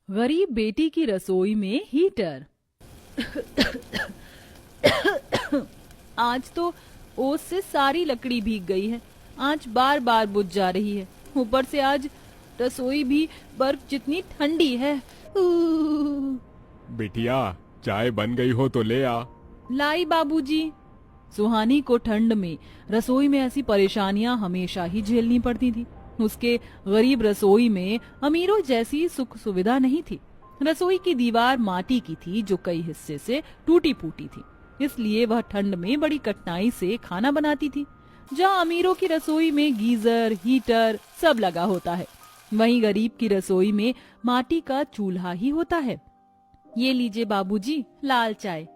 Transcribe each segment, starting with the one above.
गरीब बेटी की रसोई में हीटर। आज तो ओस से सारी लकड़ी भीग गई है। आंच बार बार बुझ जा रही है। ऊपर से आज रसोई भी बर्फ जितनी ठंडी है। बिटिया, चाय बन गई हो तो ले आ। लाई बाबूजी। सुहानी को ठंड में रसोई में ऐसी परेशानियां हमेशा ही झेलनी पड़ती थी। उसके गरीब रसोई में अमीरों जैसी सुख सुविधा नहीं थी। रसोई की दीवार माटी की थी जो कई हिस्से से टूटी फूटी थी, इसलिए वह ठंड में बड़ी कठिनाई से खाना बनाती थी। जहाँ अमीरों की रसोई में गीजर, हीटर सब लगा होता है, वहीं गरीब की रसोई में माटी का चूल्हा ही होता है। ये लीजिए बाबूजी, लाल चाय।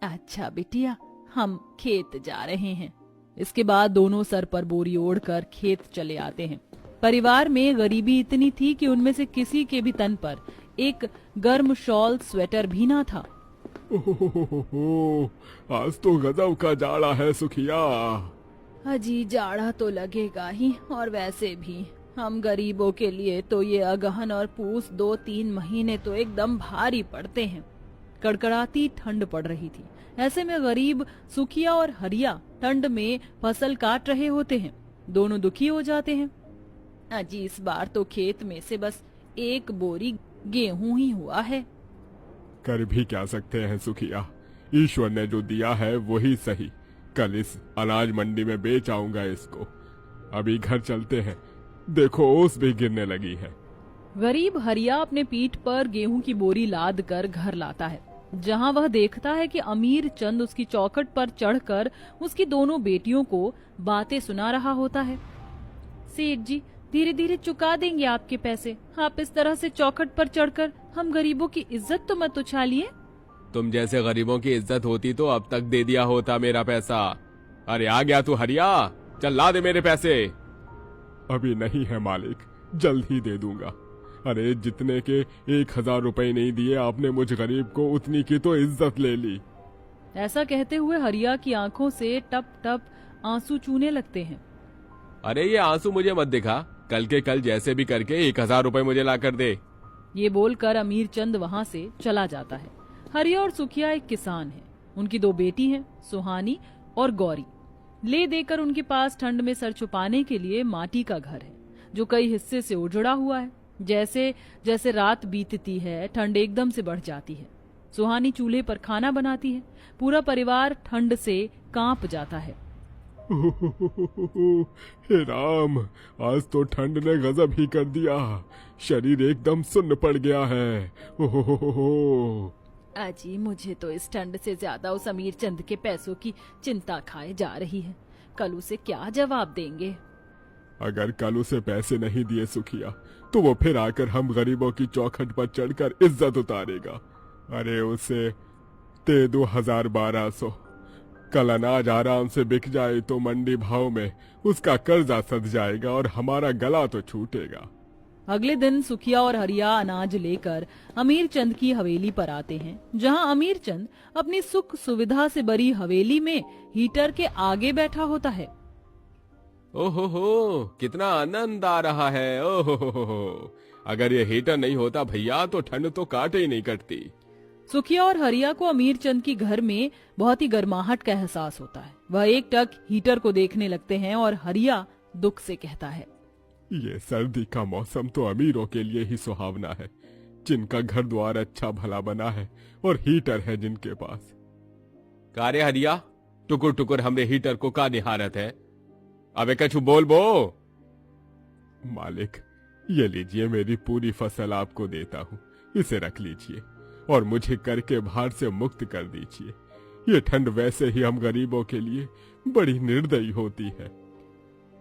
अच्छा बिटिया, हम खेत जा रहे हैं। इसके बाद दोनों सर पर बोरी ओढ़कर खेत चले आते हैं। परिवार में गरीबी इतनी थी कि उनमें से किसी के भी तन पर एक गर्म शॉल, स्वेटर भी ना था। ओहो, आज तो गजब का जाड़ा है सुखिया। अजी जाड़ा तो लगेगा ही, और वैसे भी हम गरीबों के लिए तो ये अगहन और पूस 2-3 महीने तो एकदम भारी पड़ते हैं। कड़कड़ाती ठंड पड़ रही थी। ऐसे में गरीब सुखिया और हरिया ठंड में फसल काट रहे होते हैं। दोनों दुखी हो जाते हैं। अजी इस बार तो खेत में से बस एक बोरी गेहूं ही हुआ है। कर भी क्या सकते हैं सुखिया, ईश्वर ने जो दिया है वही सही। कल इस अनाज मंडी में बेच आऊंगा इसको। अभी घर चलते हैं, देखो ओस भी गिरने लगी है। गरीब हरिया अपने पीठ पर गेहूं की बोरी लाद कर घर लाता है, जहां वह देखता है कि अमीर चंद उसकी चौखट पर चढ़कर उसकी दोनों बेटियों को बातें सुना रहा होता है। सेठ जी, धीरे धीरे चुका देंगे आपके पैसे। आप इस तरह से चौखट पर चढ़कर हम गरीबों की इज्जत तो मत उछालिए। तुम जैसे गरीबों की इज्जत होती तो अब तक दे दिया होता मेरा पैसा। अरे आ गया तू हरिया, चल ला दे मेरे पैसे। अभी नहीं है मालिक, जल्द ही दे दूंगा। अरे जितने के 1000 रुपए नहीं दिए आपने मुझ गरीब को, उतनी की तो इज्जत ले ली। ऐसा कहते हुए हरिया की आंखों से टप टप आंसू चूने लगते हैं। अरे ये आंसू मुझे मत दिखा, कल के कल जैसे भी करके 1000 रुपए मुझे ला कर दे। ये बोलकर अमीर चंद वहाँ से चला जाता है। हरिया और सुखिया एक किसान है। उनकी 2 बेटी हैं, सुहानी और गौरी। ले देकर उनके पास ठंड में सर छुपाने के लिए माटी का घर है, जो कई हिस्से से उजड़ा हुआ है। जैसे जैसे रात बीतती है, ठंड एकदम से बढ़ जाती है। सुहानी चूल्हे पर खाना बनाती है। पूरा परिवार ठंड से कांप जाता है। हे राम, आज तो ठंड ने गजब ही कर दिया। शरीर एकदम सुन्न पड़ गया है। ओहो। अजी मुझे तो इस ठंड से ज्यादा उस अमीर चंद के पैसों की चिंता खाए जा रही है। कल उसे क्या जवाब देंगे? अगर कल उसे पैसे नहीं दिए सुखिया, तो वो फिर आकर हम गरीबों की चौखट पर चढ़कर इज्जत उतारेगा। अरे उसे दे दो 1200। कल अनाज आराम से बिक जाए तो मंडी भाव में उसका कर्जा सध जाएगा और हमारा गला तो छूटेगा। अगले दिन सुखिया और हरिया अनाज लेकर अमीर चंद की हवेली पर आते हैं, जहां अमीर चंद अपनी सुख सुविधा से भरी हवेली में हीटर के आगे बैठा होता है। ओहो, कितना आनंद आ रहा है। ओहो, अगर ये हीटर नहीं होता भैया तो ठंड तो काटे ही नहीं कटती। सुखिया और हरिया को अमीर चंद की घर में बहुत ही गर्माहट का एहसास होता है। वह एक टक हीटर को देखने लगते हैं और हरिया दुख से कहता है, ये सर्दी का मौसम तो अमीरों के लिए ही सुहावना है, जिनका घर द्वार अच्छा भला बना है और हीटर है जिनके पास। कारे हरिया, टुकुर टुकुर हमरे हीटर को का निहारत है? अबे कछु बोल बो। मालिक, ये लीजिए, मेरी पूरी फसल आपको देता हूँ, इसे रख लीजिए और मुझे कर के भार से मुक्त कर दीजिए। ये ठंड वैसे ही हम गरीबों के लिए बड़ी निर्दयी होती है।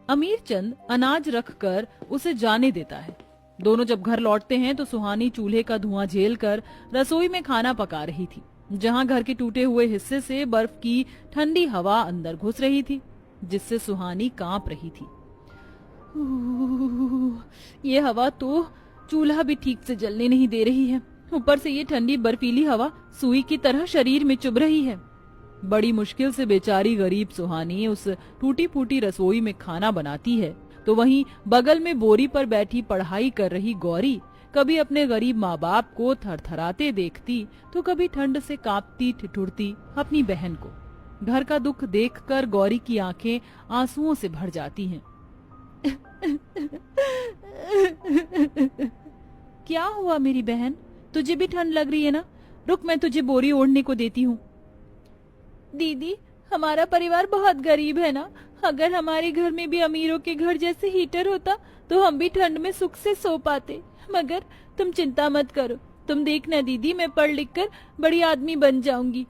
अमीर चंद अनाज रखकर उसे जाने देता है। दोनों जब घर लौटते हैं तो सुहानी चूल्हे का धुआं झेलकर रसोई में खाना पका रही थी, जहां घर के टूटे हुए हिस्से से बर्फ की ठंडी हवा अंदर घुस रही थी, जिससे सुहानी कांप रही थी। ये हवा तो चूल्हा भी ठीक से जलने नहीं दे रही है। ऊपर से ये ठंडी बर्फीली हवा सुई की तरह शरीर में चुभ रही है। बड़ी मुश्किल से बेचारी गरीब सुहानी उस टूटी फूटी रसोई में खाना बनाती है, तो वहीं बगल में बोरी पर बैठी पढ़ाई कर रही गौरी कभी अपने गरीब माँ बाप को थरथराते देखती तो कभी ठंड से कांपती ठिठुरती अपनी बहन को। घर का दुख देखकर गौरी की आंखें आंसुओं से भर जाती हैं। क्या हुआ मेरी बहन, तुझे भी ठंड लग रही है ना? रुक, मैं तुझे बोरी ओढ़ने को देती हूँ। दीदी, हमारा परिवार बहुत गरीब है ना, अगर हमारे घर में भी अमीरों के घर जैसे हीटर होता तो हम भी ठंड में सुख से सो पाते। मगर तुम चिंता मत करो, तुम देखना दीदी, मैं पढ़ लिख कर बड़ी आदमी बन जाऊंगी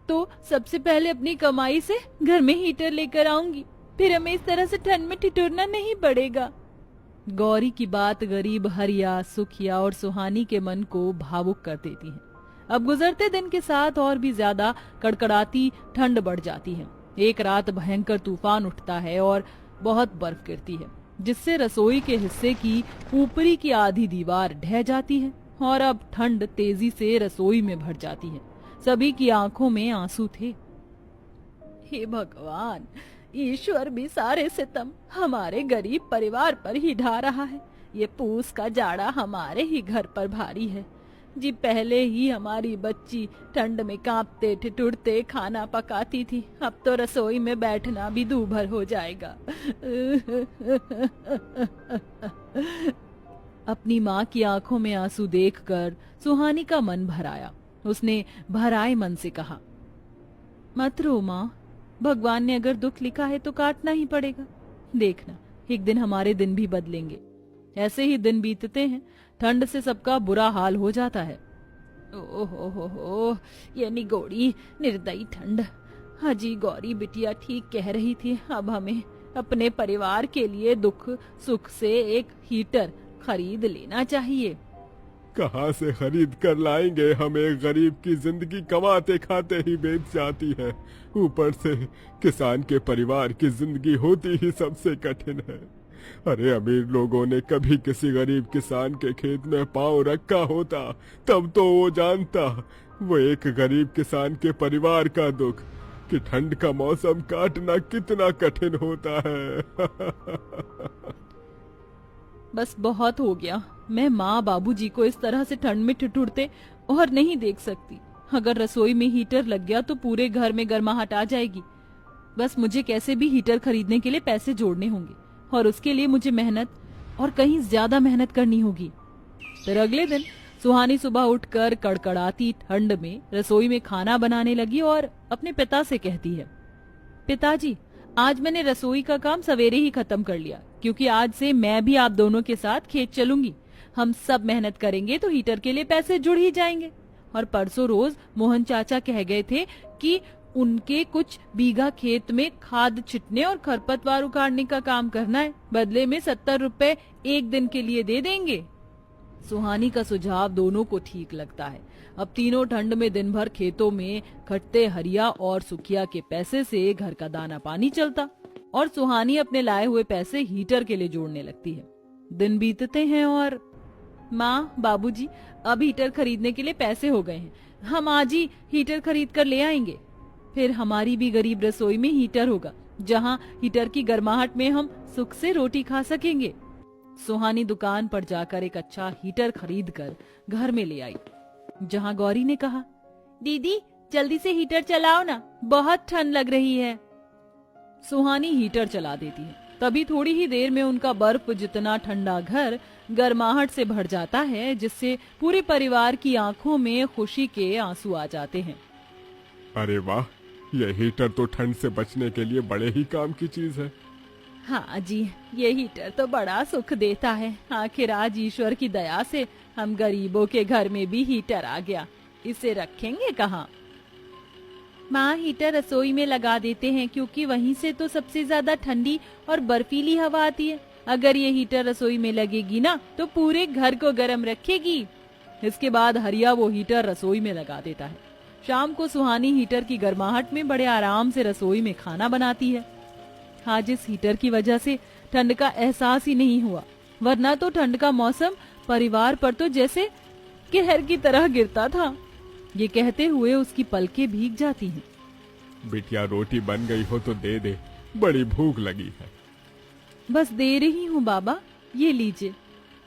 तो सबसे पहले अपनी कमाई से घर में हीटर लेकर आऊंगी, फिर हमें इस तरह से ठंड में ठिठुरना नहीं पड़ेगा। गौरी की बात गरीब हरिया, सुखिया और सुहानी के मन को भावुक कर देती है। अब गुजरते दिन के साथ और भी ज्यादा कड़कड़ाती ठंड बढ़ जाती है। एक रात भयंकर तूफान उठता है और बहुत बर्फ गिरती है, जिससे रसोई के हिस्से की ऊपरी की आधी दीवार ढह जाती है और अब ठंड तेजी से रसोई में भर जाती है। सभी की आंखों में आंसू थे। हे भगवान, ईश्वर भी सारे सितम हमारे गरीब परिवार पर ही ढा रहा है। ये पूस का जाड़ा हमारे ही घर पर भारी है जी। पहले ही हमारी बच्ची ठंड में कांपते ठिठुरते खाना पकाती थी, अब तो रसोई में बैठना भी दूभर हो जाएगा। अपनी माँ की आंखों में आंसू देखकर सुहानी का मन भर आया। उसने भराए मन से कहा, मत रो माँ, भगवान ने अगर दुख लिखा है तो काटना ही पड़ेगा। देखना, एक दिन हमारे दिन भी बदलेंगे। ऐसे ही दिन बीतते हैं, ठंड से सबका बुरा हाल हो जाता है। ओहो, ये निगोड़ी निर्दयी ठंड। हाजी गौरी बिटिया ठीक कह रही थी, अब हमें अपने परिवार के लिए दुख सुख से एक हीटर खरीद लेना चाहिए। कहाँ से खरीद कर लाएंगे? हमें गरीब की जिंदगी कमाते खाते ही बीत जाती है, ऊपर से किसान के परिवार की जिंदगी होती ही सबसे कठिन है। अरे अमीर लोगों ने कभी किसी गरीब किसान के खेत में पांव रखा होता तब तो वो जानता वो एक गरीब किसान के परिवार का दुख कि ठंड का मौसम काटना कितना कठिन होता है। बस बहुत हो गया, मैं माँ बाबूजी को इस तरह से ठंड में ठिठुरते और नहीं देख सकती। अगर रसोई में हीटर लग गया तो पूरे घर में गर्माहट आ जाएगी। बस मुझे कैसे भी हीटर खरीदने के लिए पैसे जोड़ने होंगे और उसके लिए मुझे मेहनत और कहीं ज्यादा मेहनत करनी होगी। फिर अगले दिन सुहानी सुबह उठकर कड़कड़ाती ठंड में रसोई में खाना बनाने लगी और अपने पिता से कहती है, पिताजी, आज मैंने रसोई का काम सवेरे ही खत्म कर लिया, क्योंकि आज से मैं भी आप दोनों के साथ खेत चलूंगी। हम सब मेहनत करेंगे तो हीटर के लिए पैसे जुड़ ही जाएंगे। और परसों रोज मोहन चाचा कह गए थे कि उनके कुछ बीघा खेत में खाद छिटने और खरपतवार उखाड़ने का काम करना है, बदले में 70 रुपए एक दिन के लिए दे देंगे। सुहानी का सुझाव दोनों को ठीक लगता है। अब तीनों ठंड में दिन भर खेतों में खटते हरिया और सुखिया के पैसे से घर का दाना पानी चलता और सुहानी अपने लाए हुए पैसे हीटर के लिए जोड़ने लगती है। दिन बीतते हैं और माँ, बाबूजी, अब हीटर खरीदने के लिए पैसे हो गए हैं, हम आज ही हीटर खरीद कर ले आएंगे। फिर हमारी भी गरीब रसोई में हीटर होगा, जहाँ हीटर की गर्माहट में हम सुख से रोटी खा सकेंगे। सुहानी दुकान पर जाकर एक अच्छा हीटर खरीद कर घर में ले आई, जहाँ गौरी ने कहा, दीदी जल्दी से हीटर चलाओ ना, बहुत ठंड लग रही है। सुहानी हीटर चला देती है। तभी थोड़ी ही देर में उनका बर्फ जितना ठंडा घर गर्माहट से भर जाता है, जिससे पूरे परिवार की आंखों में खुशी के आंसू आ जाते हैं। अरे वाह, ये हीटर तो ठंड से बचने के लिए बड़े ही काम की चीज है। हाँ जी, ये हीटर तो बड़ा सुख देता है। आखिर आज ईश्वर की दया से हम गरीबों के घर में भी हीटर आ गया। इसे रखेंगे कहाँ? माँ, हीटर रसोई में लगा देते हैं, क्योंकि वहीं से तो सबसे ज्यादा ठंडी और बर्फीली हवा आती है। अगर ये हीटर रसोई में लगेगी ना तो पूरे घर को गर्म रखेगी। इसके बाद हरिया वो हीटर रसोई में लगा देता है। शाम को सुहानी हीटर की गर्माहट में बड़े आराम से रसोई में खाना बनाती है। आज इस हीटर की वजह से ठंड का एहसास ही नहीं हुआ, वरना तो ठंड का मौसम परिवार पर तो जैसे कहर की तरह गिरता था। ये कहते हुए उसकी पलकें भीग जाती हैं। बिटिया, रोटी बन गई हो तो दे दे, बड़ी भूख लगी है। बस दे रही हूँ बाबा, ये लीजिए।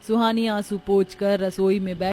सुहानी आंसू पोंछकर रसोई में बैठ